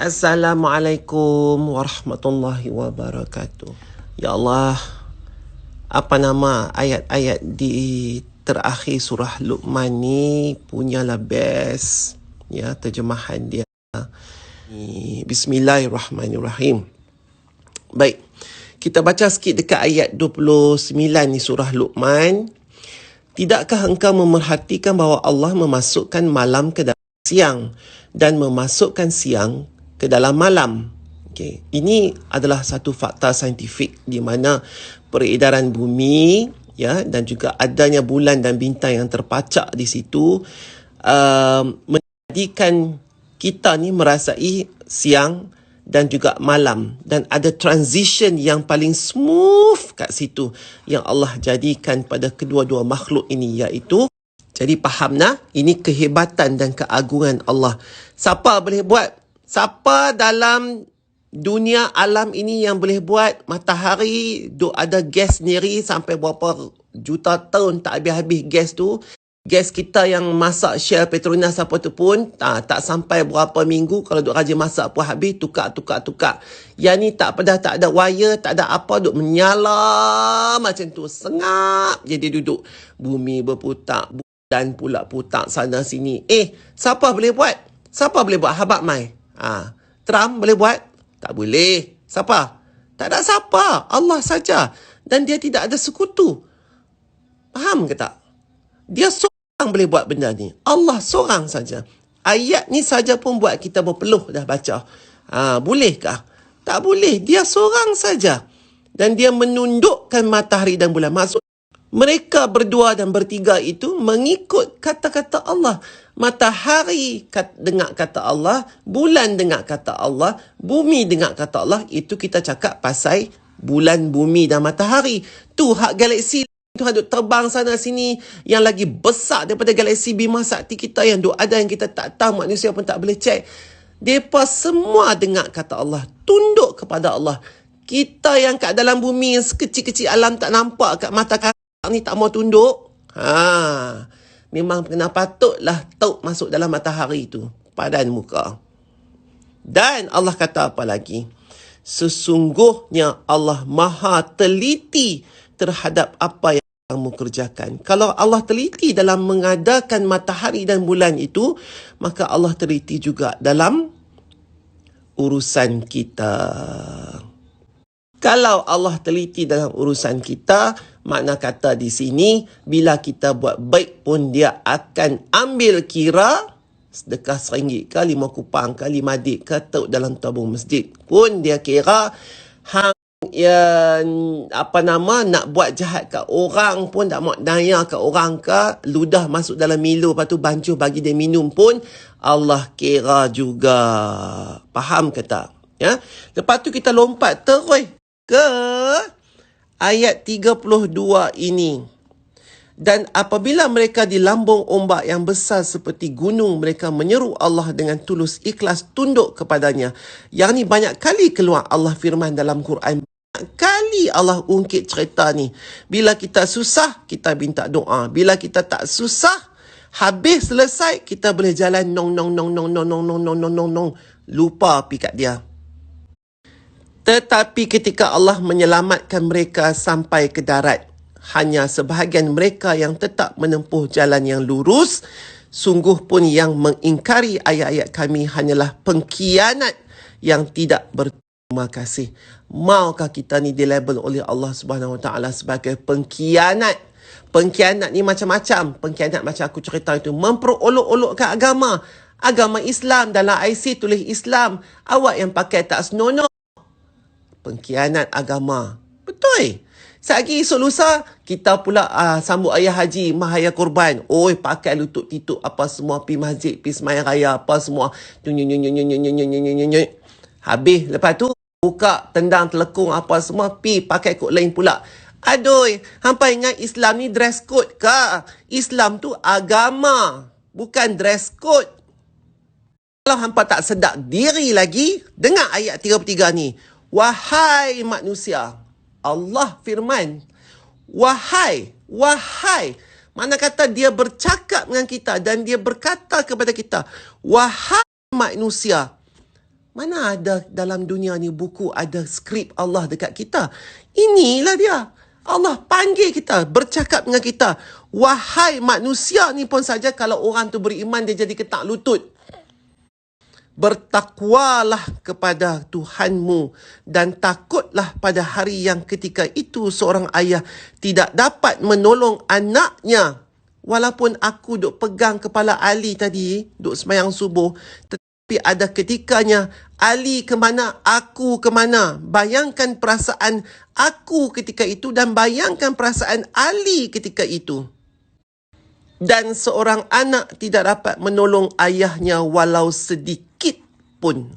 Assalamualaikum warahmatullahi wabarakatuh. Ya Allah, apa nama ayat-ayat di terakhir surah Luqman ni punyalah best. Ya, terjemahan dia. Bismillahirrahmanirrahim. Baik, kita baca sikit dekat ayat 29 ni surah Luqman. Tidakkah engkau memerhatikan bahawa Allah memasukkan malam ke dalam siang dan memasukkan siang ke dalam malam? Okay. Ini adalah satu fakta saintifik di mana peredaran bumi, ya, dan juga adanya bulan dan bintang yang terpacak di situ menjadikan kita ni merasai siang dan juga malam, dan ada transition yang paling smooth kat situ yang Allah jadikan pada kedua-dua makhluk ini, iaitu, jadi faham nah, ini kehebatan dan keagungan Allah. Siapa boleh buat? Siapa dalam dunia alam ini yang boleh buat matahari duk ada gas sendiri sampai berapa juta tahun tak habis-habis gas tu? Gas kita yang masak Shell Petronas apa tu pun tak sampai berapa minggu, kalau duk rajin masak pun habis, tukar. Yang ni tak pada, tak ada wire, tak ada apa, duk menyala macam tu, sengap je dia duduk. Bumi berputar, bulan pula putar sana sini. Siapa boleh buat? Siapa boleh buat? Habak mai. Trump boleh buat? Tak boleh. Siapa? Tak ada siapa. Allah saja. Dan dia tidak ada sekutu. Faham ke tak? Dia seorang boleh buat benda ni. Allah seorang saja. Ayat ni saja pun buat kita berpeluh dah baca. Bolehkah? Tak boleh. Dia seorang saja. Dan dia menundukkan matahari dan bulan. Maksud mereka berdua dan bertiga itu mengikut kata-kata Allah. Matahari dengar kata Allah, bulan dengar kata Allah, bumi dengar kata Allah. Itu kita cakap pasal bulan, bumi dan matahari. Tu hak galaksi tu duk terbang sana sini yang lagi besar daripada galaksi Bima Sakti kita yang duk ada yang kita tak tahu, manusia pun tak boleh cek. Depa semua dengar kata Allah, tunduk kepada Allah. Kita yang kat dalam bumi yang sekecil-kecil alam tak nampak kat mata ni tak mau tunduk. Memang kena patutlah tauk masuk dalam matahari tu, padan muka. Dan Allah kata apa lagi? Sesungguhnya Allah Maha teliti terhadap apa yang kamu kerjakan. Kalau Allah teliti dalam mengadakan matahari dan bulan itu, maka Allah teliti juga dalam urusan kita. Kalau Allah teliti dalam urusan kita, makna kata di sini, bila kita buat baik pun dia akan ambil kira, sedekah RM1 ke 5 kupang ke 5 dik ke tauk dalam tabung masjid pun dia kira. Yang nak buat jahat kat orang pun, tak mau daya kat orang ke, ludah masuk dalam Milo, lepas tu bancuh bagi dia minum pun Allah kira juga. Faham ke tak? Ya? Lepas tu kita lompat terus ke ayat 32 ini. Dan apabila mereka di lambung ombak yang besar seperti gunung, mereka menyeru Allah dengan tulus ikhlas tunduk kepadanya. Yang ni banyak kali keluar Allah firman dalam Quran. Kali Allah ungkit cerita ni. Bila kita susah, kita minta doa. Bila kita tak susah, habis selesai, kita boleh jalan nong. Lupa pergi kat dia. Tetapi ketika Allah menyelamatkan mereka sampai ke darat, hanya sebahagian mereka yang tetap menempuh jalan yang lurus. Sungguh pun yang mengingkari ayat-ayat kami hanyalah pengkhianat yang tidak berterima kasih. Maukah kita ni dilabel oleh Allah Subhanahu Wa Taala sebagai pengkhianat? Pengkhianat ni macam-macam. Pengkhianat macam aku cerita itu, memperolok-olokkan agama. Agama Islam, dalam IC tulis Islam. Awak yang pakai tak senonoh. Pengkhianat agama. Betul. Sagi esok lusa, kita pula sambut ayah haji, mahaya korban. Pakai lutut tituk apa semua, pi masjid, pi semayang raya, apa semua. Habis, lepas tu, buka, tendang, telekung, apa semua, pi pakai kod lain pula. Aduh, hampa ingat Islam ni dress code ke? Islam tu agama, bukan dress code. Kalau hampa tak sedar diri lagi, dengar ayat 33 ni. Wahai manusia, Allah firman, wahai. Mana kata dia bercakap dengan kita dan dia berkata kepada kita, wahai manusia. Mana ada dalam dunia ni buku ada skrip Allah dekat kita. Inilah dia. Allah panggil kita, bercakap dengan kita. Wahai manusia ni pun saja, kalau orang tu beriman, dia jadi ketak lutut. Bertakwalah kepada Tuhanmu dan takutlah pada hari yang ketika itu seorang ayah tidak dapat menolong anaknya. Walaupun aku duk pegang kepala Ali tadi, duk sembahyang subuh, tetapi ada ketikanya Ali ke mana, aku ke mana. Bayangkan perasaan aku ketika itu dan bayangkan perasaan Ali ketika itu. Dan seorang anak tidak dapat menolong ayahnya walau sedikit pun.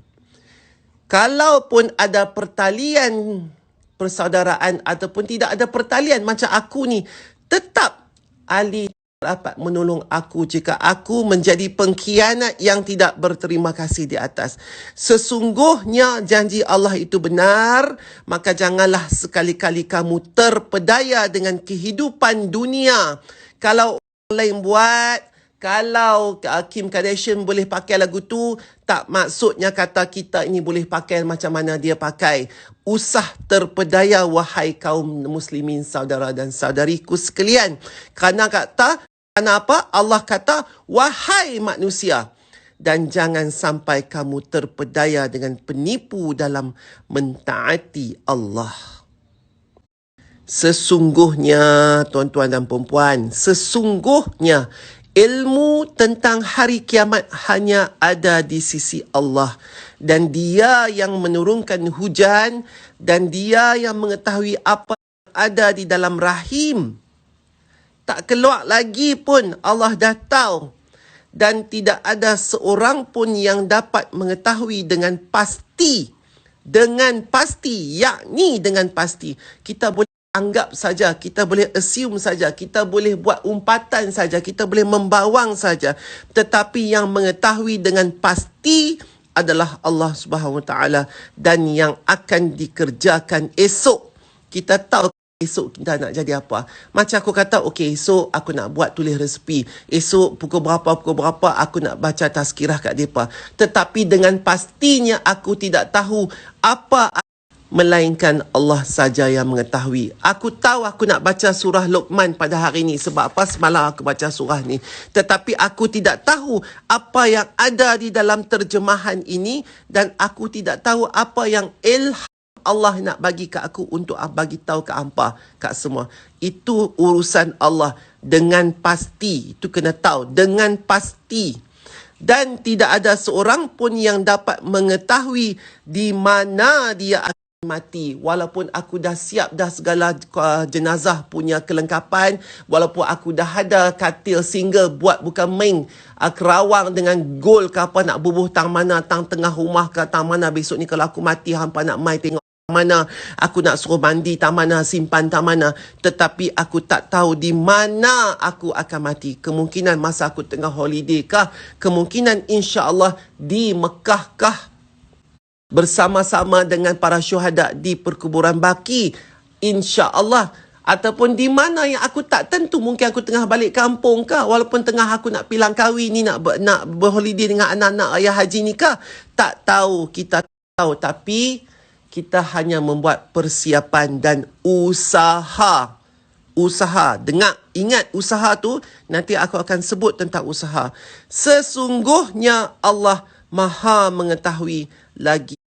Kalaupun ada pertalian persaudaraan ataupun tidak ada pertalian macam aku ni, tetap Ali dapat menolong aku jika aku menjadi pengkhianat yang tidak berterima kasih di atas. Sesungguhnya janji Allah itu benar, maka janganlah sekali-kali kamu terpedaya dengan kehidupan dunia. Kalau lain buat, kalau Kim Kardashian boleh pakai lagu tu, tak maksudnya kata kita ini boleh pakai macam mana dia pakai. Usah terpedaya wahai kaum muslimin saudara dan saudariku sekalian. Kenapa Allah kata wahai manusia, dan jangan sampai kamu terpedaya dengan penipu dalam mentaati Allah. Sesungguhnya, tuan-tuan dan puan-puan, sesungguhnya ilmu tentang hari kiamat hanya ada di sisi Allah. Dan dia yang menurunkan hujan dan dia yang mengetahui apa yang ada di dalam rahim. Tak keluar lagi pun Allah dah tahu. Dan tidak ada seorang pun yang dapat mengetahui dengan pasti. Dengan pasti, yakni dengan pasti. Kita boleh anggap saja, kita boleh assume saja, kita boleh buat umpatan saja, kita boleh membawang saja. Tetapi yang mengetahui dengan pasti adalah Allah Subhanahu Wa Taala, dan yang akan dikerjakan esok. Kita tahu esok kita nak jadi apa. Macam aku kata, okey, esok aku nak buat tulis resepi. Esok pukul berapa aku nak baca tazkirah kat mereka. Tetapi dengan pastinya aku tidak tahu apa, melainkan Allah saja yang mengetahui. Aku tahu aku nak baca surah Luqman pada hari ini. Sebab apa? Semalam aku baca surah ni. Tetapi aku tidak tahu apa yang ada di dalam terjemahan ini. Dan aku tidak tahu apa yang ilham Allah nak bagi ke aku untuk bagi tahu ke hampa, kat semua. Itu urusan Allah. Dengan pasti. Itu kena tahu. Dengan pasti. Dan tidak ada seorang pun yang dapat mengetahui di mana dia akan mati. Walaupun aku dah siap dah segala jenazah punya kelengkapan, walaupun aku dah ada katil single buat bukan main, kerawang dengan gold ke apa, nak bubuh tang mana, tang tengah rumah ke tang mana, besok ni kalau aku mati hampa nak mai tengok mana, aku nak suruh mandi tang mana, simpan tang mana. Tetapi aku tak tahu di mana aku akan mati. Kemungkinan masa aku tengah holiday kah, kemungkinan insya-Allah di Mekah kah, bersama-sama dengan para syuhada di perkuburan Baqi, insya-Allah. Ataupun di mana yang aku tak tentu. Mungkin aku tengah balik kampung kah, walaupun tengah aku nak pilang kahwin ni, nak berholiday dengan anak-anak ayah haji ni kah, tak tahu. Kita tahu, tapi kita hanya membuat persiapan dan usaha. Ingat usaha tu, nanti aku akan sebut tentang usaha. Sesungguhnya Allah Maha mengetahui lagi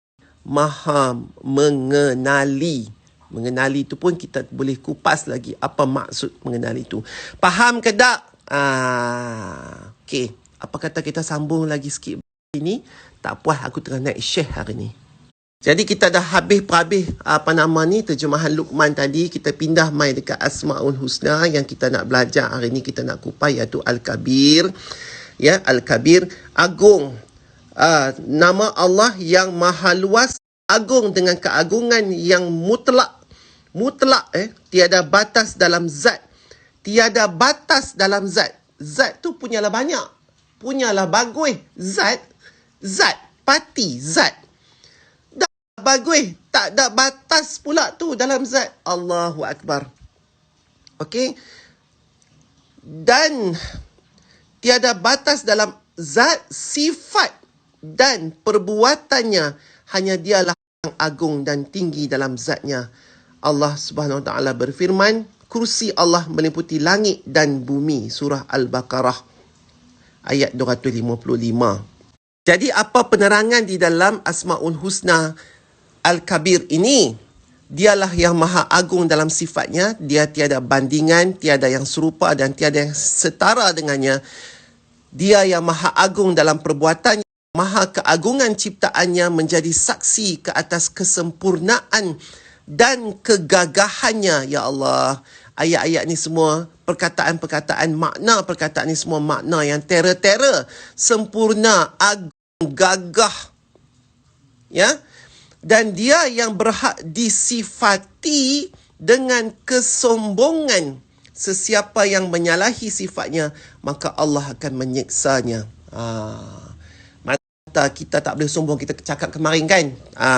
Maha mengenali. Mengenali tu pun kita boleh kupas lagi apa maksud mengenali tu. Faham ke tak? Okey. Apa kata kita sambung lagi sikit ini? Tak puas aku tengah naik share hari ni. Jadi kita dah habis terjemahan Luqman tadi. Kita pindah mai dekat Asmaul Husna yang kita nak belajar hari ni, kita nak kupas, iaitu Al-Kabir. Ya, Al-Kabir, agung. Nama Allah yang maha luas, agung dengan keagungan yang mutlak. Tiada batas dalam zat. Tiada batas dalam zat. Zat tu punyalah banyak. Punyalah bagus. Zat. Pati. Zat. Dah bagus. Tak ada batas pula tu dalam zat. Allahu Akbar. Okey. Dan tiada batas dalam zat, sifat. dan perbuatannya, hanya dialah yang agung dan tinggi dalam zatnya. Allah Subhanahu Wa Taala berfirman, kursi Allah meliputi langit dan bumi. Surah Al-Baqarah ayat 255. Jadi apa penerangan di dalam Asmaul Husna Al-Kabir ini? Dialah yang maha agung dalam sifatnya. Dia tiada bandingan, tiada yang serupa dan tiada yang setara dengannya. Dia yang maha agung dalam perbuatannya. Maha keagungan ciptaannya menjadi saksi ke atas kesempurnaan dan kegagahannya. Ya Allah, ayat-ayat ni semua, perkataan-perkataan, makna perkataan ni semua makna yang tera-tera, sempurna, agung, gagah. Ya. Dan dia yang berhak disifati dengan kesombongan. Sesiapa yang menyalahi sifatnya, maka Allah akan menyiksanya. Mata kita tak boleh sombong. Kita cakap kemarin kan,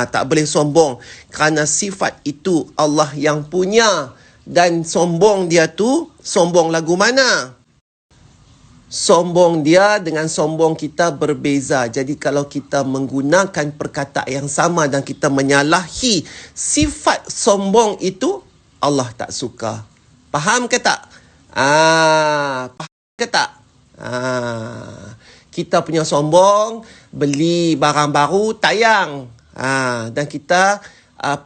tak boleh sombong, kerana sifat itu Allah yang punya. Dan sombong dia tu, sombong lagu mana? Sombong dia dengan sombong kita berbeza. Jadi kalau kita menggunakan perkataan yang sama dan kita menyalahi sifat sombong itu, Allah tak suka. Faham ke tak? Faham ke tak? Kita punya sombong, beli barang baru, tayang. Dan kita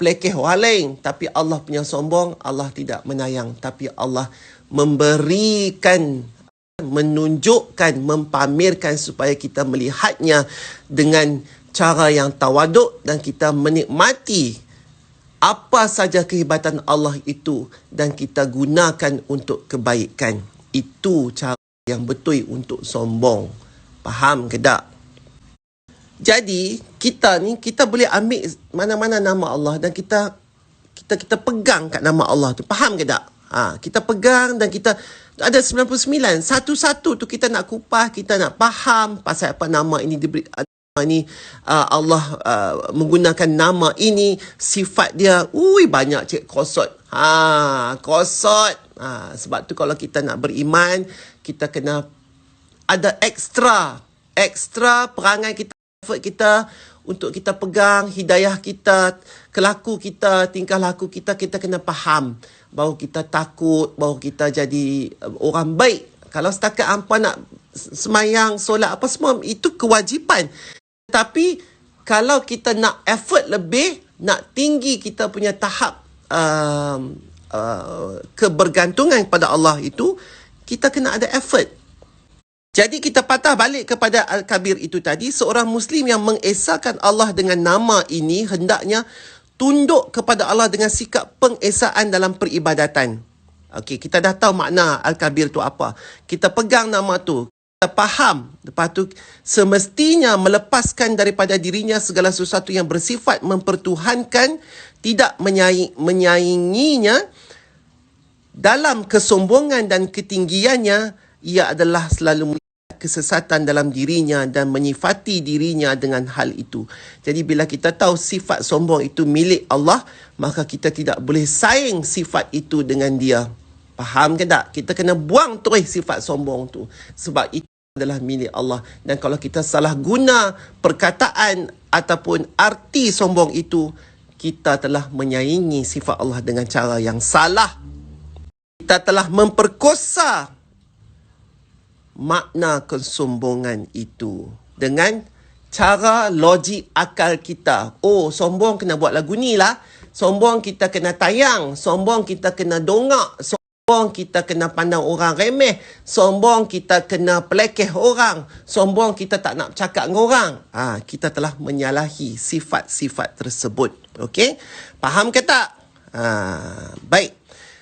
pelekeh orang lain. Tapi Allah punya sombong, Allah tidak menayang. Tapi Allah memberikan, menunjukkan, mempamerkan supaya kita melihatnya dengan cara yang tawaduk dan kita menikmati apa saja kehebatan Allah itu dan kita gunakan untuk kebaikan. Itu cara yang betul untuk sombong. Faham ke tak? Jadi kita ni, kita boleh ambil mana-mana nama Allah dan kita pegang kat nama Allah tu. Faham ke tak? Kita pegang dan kita ada 99. Satu-satu tu kita nak kupas, kita nak faham pasal apa nama ini diberi. Allah menggunakan nama ini, sifat dia. Banyak cik kosot. Kosot. Sebab tu kalau kita nak beriman, kita kena ada ekstra perangai kita, effort kita untuk kita pegang hidayah kita, kelaku kita, tingkah laku kita kena faham. Baru kita takut, baru kita jadi orang baik. Kalau setakat hampa nak semayang, solat, apa semua, itu kewajipan. Tapi kalau kita nak effort lebih, nak tinggi kita punya tahap kebergantungan kepada Allah itu, kita kena ada effort. Jadi kita patah balik kepada Al-Kabir itu tadi. Seorang Muslim yang mengesahkan Allah dengan nama ini, hendaknya tunduk kepada Allah dengan sikap pengesaan dalam peribadatan. Okey, kita dah tahu makna Al-Kabir tu apa. Kita pegang nama tu, kita faham. Lepas tu semestinya melepaskan daripada dirinya segala sesuatu yang bersifat mempertuhankan, tidak menyainginya. Dalam kesombongan dan ketinggiannya, ia adalah selalu kesesatan dalam dirinya dan menyifati dirinya dengan hal itu. Jadi bila kita tahu sifat sombong itu milik Allah, maka kita tidak boleh saing sifat itu dengan dia. Faham ke tak? Kita kena buang terus sifat sombong tu. Sebab itu adalah milik Allah. Dan kalau kita salah guna perkataan ataupun arti sombong itu, kita telah menyaingi sifat Allah dengan cara yang salah. Kita telah memperkosa makna kesombongan itu dengan cara logik akal kita. Sombong kena buat lagu ni lah. Sombong kita kena tayang. Sombong kita kena dongak. Sombong kita kena pandang orang remeh. Sombong kita kena pelekeh orang. Sombong kita tak nak cakap dengan orang. Kita telah menyalahi sifat-sifat tersebut. Okey? Faham ke tak? Baik.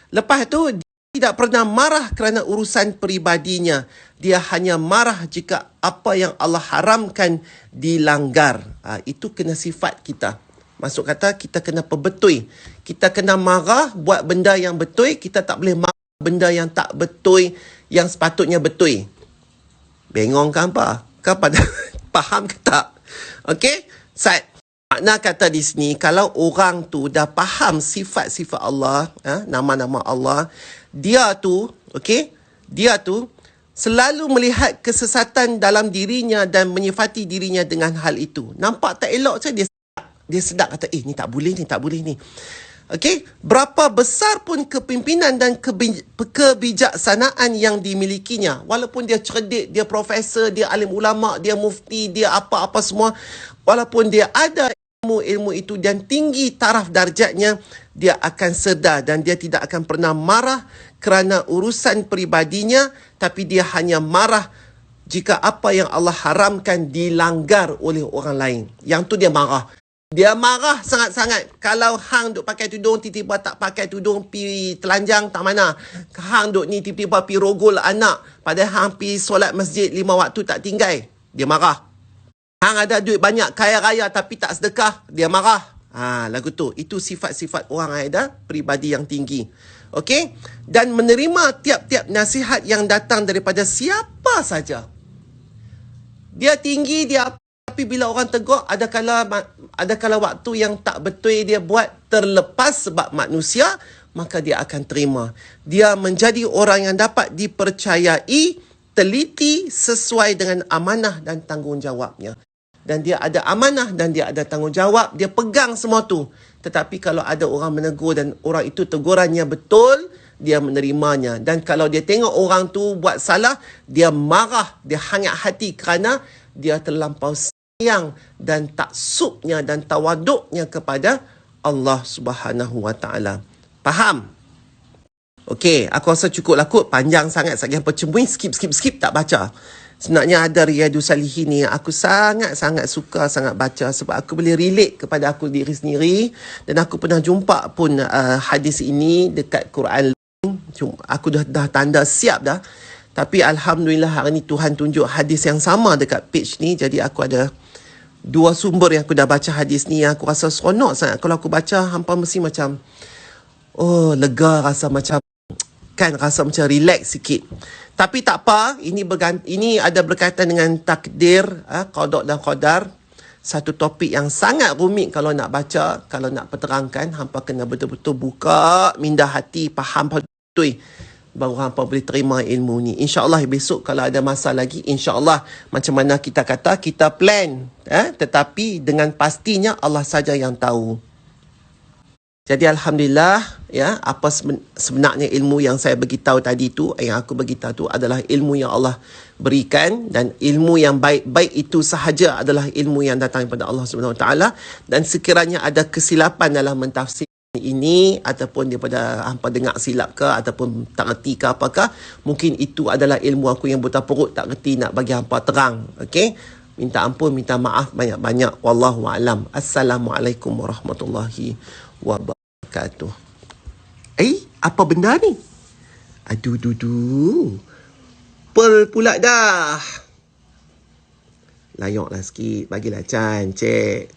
Lepas tu, tidak pernah marah kerana urusan peribadinya. Dia hanya marah jika apa yang Allah haramkan dilanggar. Itu kena sifat kita. Maksud kata, kita kena pebetul. Kita kena marah buat benda yang betul. Kita tak boleh marah benda yang tak betul, yang sepatutnya betul. Bengong kan apa? Faham ke tak? Okey? Sat. Makna kata di sini, kalau orang tu dah faham sifat-sifat Allah, nama-nama Allah, dia tu, okey, dia tu selalu melihat kesesatan dalam dirinya dan menyifati dirinya dengan hal itu. Nampak tak elok saja dia sedap kata, ni tak boleh ni. Okey, berapa besar pun kepimpinan dan kebijaksanaan yang dimilikinya, walaupun dia cerdik, dia profesor, dia alim ulama, dia mufti, dia apa-apa semua, walaupun dia ada ilmu itu dan tinggi taraf darjatnya, dia akan sedar dan dia tidak akan pernah marah kerana urusan peribadinya, tapi dia hanya marah jika apa yang Allah haramkan dilanggar oleh orang lain. Yang tu dia marah. Dia marah sangat-sangat. Kalau hang duk pakai tudung, tiba-tiba tak pakai tudung, pi telanjang tak mana. Hang duk ni tiba-tiba pi rogol anak, padahal hang pi solat masjid 5 waktu tak tinggal. Dia marah. Hang ada duit banyak, kaya raya tapi tak sedekah. Dia marah. Lagu tu. Itu sifat-sifat orang yang ada peribadi yang tinggi. Okey? Dan menerima tiap-tiap nasihat yang datang daripada siapa saja. Dia tinggi, dia tapi bila orang tegur, ada kala waktu yang tak betul dia buat terlepas sebab manusia, maka dia akan terima. Dia menjadi orang yang dapat dipercayai, teliti sesuai dengan amanah dan tanggungjawabnya. Dan dia ada amanah dan dia ada tanggungjawab, dia pegang semua tu. Tetapi kalau ada orang menegur dan orang itu tegurannya betul, dia menerimanya. Dan kalau dia tengok orang tu buat salah, dia marah, dia hangat hati kerana dia terlampau sayang dan taksubnya dan tawaduknya kepada Allah Subhanahu Wa Taala. Faham? Okey, aku rasa cukup lah kot. Panjang sangat. Sekian percemui, skip tak baca. Sebenarnya ada Riyadus Salihin ni aku sangat-sangat suka sangat baca sebab aku boleh relate kepada aku diri sendiri, dan aku pernah jumpa pun hadis ini dekat Quran. Aku dah tanda siap dah. Tapi Alhamdulillah hari ni Tuhan tunjuk hadis yang sama dekat page ni. Jadi aku ada 2 sumber yang aku dah baca hadis ni yang aku rasa seronok sangat. Kalau aku baca, hampa mesti macam, lega, rasa macam, rasa macam relax sikit. Tapi tak apa, ini ada berkaitan dengan takdir, qada dan qadar. Satu topik yang sangat rumit kalau nak baca, kalau nak perterangkan, hampa kena betul-betul buka minda hati, faham betul, baru hampa boleh terima ilmu ni. InsyaAllah besok kalau ada masa lagi, InsyaAllah macam mana kita kata, kita plan. Tetapi dengan pastinya Allah saja yang tahu. Jadi Alhamdulillah, apa sebenarnya ilmu yang saya beritahu tadi tu, yang aku beritahu tu adalah ilmu yang Allah berikan, dan ilmu yang baik itu sahaja adalah ilmu yang datang daripada Allah Subhanahu Wa Taala. Dan sekiranya ada kesilapan dalam mentafsir ini, ataupun daripada hampa dengar silap ke, ataupun tak reti ke apakah, mungkin itu adalah ilmu aku yang buta perut, tak reti nak bagi hampa terang. Okey, minta ampun, minta maaf banyak-banyak. Wallahu a'lam. Assalamualaikum warahmatullahi wabarakatuh. Apa benda ni? Aduh. Pearl pula dah. Layaklah sikit, bagilah Chan, cek.